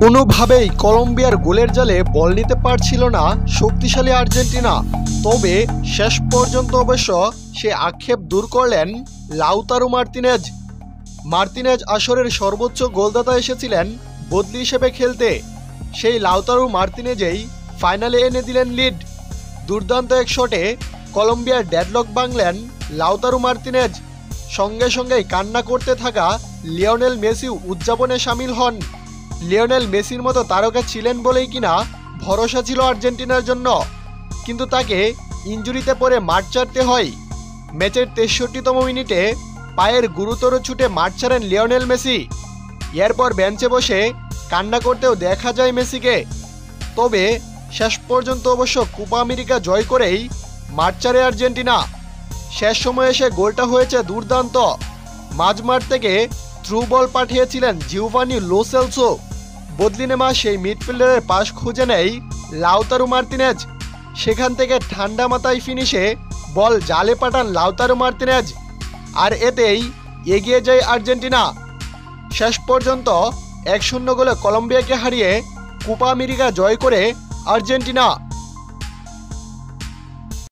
কোনোভাবেই কলম্বিয়ার গোলের জালে বল নিতে পারছিল না শক্তিশালী আর্জেন্টিনা। তবে শেষ পর্যন্ত অবশ্য সে আক্ষেপ দূর করলেন লাউতারো মার্তিনেজ আসরের সর্বোচ্চ গোলদাতা এসেছিলেন বদলি হিসেবে খেলতে। সেই লাউতারো মার্তিনেজেই ফাইনালে এনে দিলেন লিড। দুর্দান্ত এক শটে কলম্বিয়ার ডেডলক ভাঙলেন লাউতারো মার্তিনেজ। সঙ্গে সঙ্গেই কান্না করতে থাকা লিওনেল মেসিও উদযাপনে সামিল হন। লিওনেল মেসির মতো তারকা ছিলেন বলেই কিনা ভরসা ছিল আর্জেন্টিনার জন্য, কিন্তু তাকে ইনজুরিতে পড়ে মাঠ ছাড়তে হয়। ম্যাচের ৬৩তম মিনিটে পায়ের গুরুতর চোটে মাঠ ছাড়েন লিওনেল মেসি। এরপর বেঞ্চে বসে কান্না করতেও দেখা যায় মেসিকে। তবে শেষ পর্যন্ত অবশ্য কোপা আমেরিকা জয় করেই মাঠ ছাড়ে আর্জেন্টিনা। শেষ সময়ে এসে গোলটা হয়েছে দুর্দান্ত। মাঝমাঠ থেকে থ্রু বল পাঠিয়েছিলেন জিওভানি লো সেলসো। বদলি নেওয়া সেই মিডফিল্ডারের পাস খুঁজে নেয় লাউতারো মার্তিনেজ। সেখান থেকে ঠান্ডা মাথায় ফিনিশে বল জালে পাঠান লাউতারো মার্তিনেজ, আর এতেই এগিয়ে যায় আর্জেন্টিনা। শেষ পর্যন্ত ১-০ গোলে কলম্বিয়াকে হারিয়ে কোপা আমেরিকা জয় করে আর্জেন্টিনা।